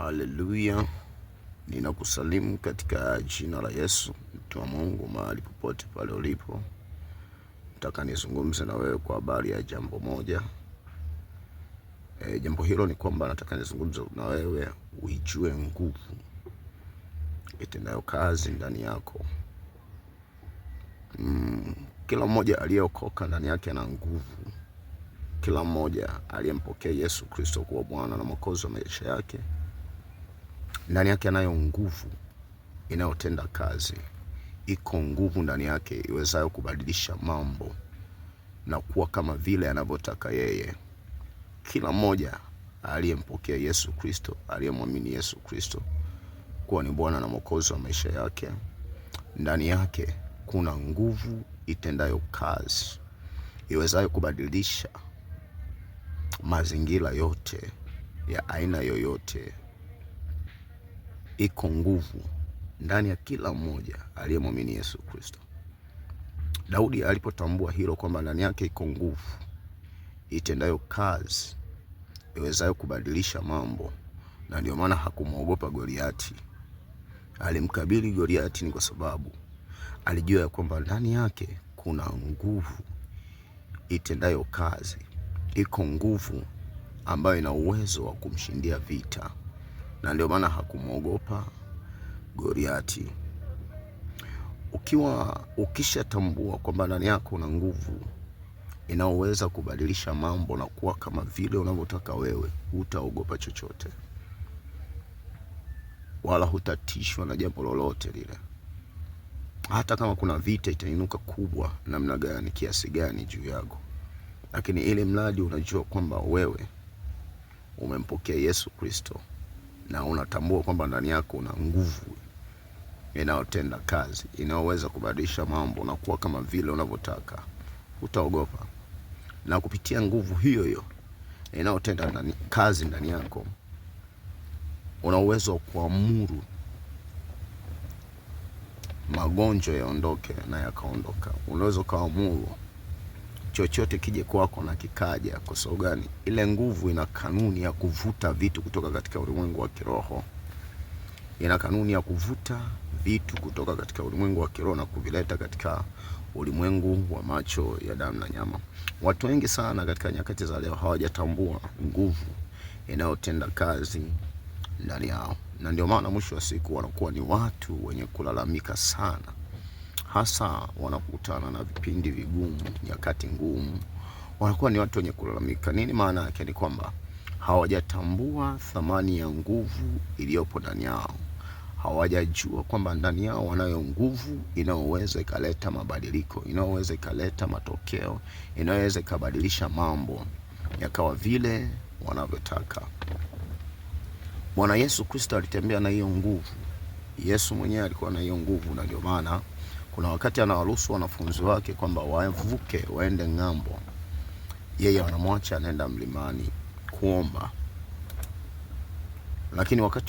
Haleluya, ninakusalimu katika jina la Yesu. Mtu wa Mungu, mahali popote pale ulipo, nataka nizungumze na wewe kwa habari ya jambo moja. Jambo hilo ni kwamba nataka nizungumze na wewe uijue nguvu itendayo kazi ndani yako. Kila mmoja aliyeokoka ndani yake ana nguvu. Kila mmoja aliyempokea Yesu Kristo kuwa Bwana na Mwokozi wa maisha yake, ndani yake anayo nguvu inayotenda kazi. Iko nguvu ndani yake iwezayo kubadilisha mambo na kuwa kama vile anavyotaka yeye. Kila mmoja aliyempokea Yesu Kristo, aliyemwamini Yesu Kristo kuwa ni Bwana na Mwokozi wa maisha yake, ndani yake kuna nguvu itendayo kazi iwezayo kubadilisha mazingira yote ya aina yoyote. Iko nguvu ndani ya kila mmoja aliyemwamini Yesu Kristo. Daudi alipotambua hilo kwamba ndani yake iko nguvu itendayo kazi iwezayo kubadilisha mambo, na ndio maana hakumwogopa Goliati. Alimkabili Goliati ni kwa sababu alijua ya kwamba ndani yake kuna nguvu itendayo kazi. Iko nguvu ambayo ina uwezo wa kumshindia vita, na ndio maana hakumwogopa Goliati. Ukishatambua kwamba ndani yako una nguvu inaoweza kubadilisha mambo na kuwa kama vile unavyotaka wewe, hutaogopa chochote wala hutatishwa na jambo lolote lile. Hata kama kuna vita itainuka kubwa namna gani, kiasi gani juu yako, lakini ile mradi unajua kwamba wewe umempokea Yesu Kristo na unatambua kwamba ndani yako una nguvu inayotenda kazi, inayoweza kubadilisha mambo na kuwa kama vile unavyotaka, utaogopa. Na kupitia nguvu hiyo hiyo inayotenda kazi ndani yako, una uwezo wa kuamuru magonjwa yaondoke na yakaondoka. Unaweza kuamuru chochote kije kwako na kikaja. Kwa sababu gani? Ile nguvu ina kanuni ya kuvuta vitu kutoka katika ulimwengu wa kiroho. Ina kanuni ya kuvuta vitu kutoka katika ulimwengu wa kiroho na kuvileta katika ulimwengu wa macho ya damu na nyama. Watu wengi sana katika nyakati za leo hawajatambua nguvu inayotenda kazi ndani yao, na ndio maana mwisho wa siku wanakuwa ni watu wenye kulalamika sana, hasa wanakutana na vipindi vigumu, nyakati ngumu. Wanakuwa ni watu wenye kulalamika. Nini maana yake? Ni kwamba hawajatambua thamani ya nguvu iliyopo ndani yao. Hawajajua kwamba ndani yao wanayo nguvu inayoweza ikaleta mabadiliko, inayoweza ikaleta matokeo, inayoweza ikabadilisha mambo yakawa vile wanavyotaka. Bwana Yesu Kristo alitembea na hiyo nguvu. Yesu mwenyewe alikuwa na hiyo nguvu, na ndio maana kuna wakati anawaruhusu wanafunzi wake kwamba wavuke waende ng'ambo. Yeye anamwacha anaenda mlimani kuomba. Lakini wakati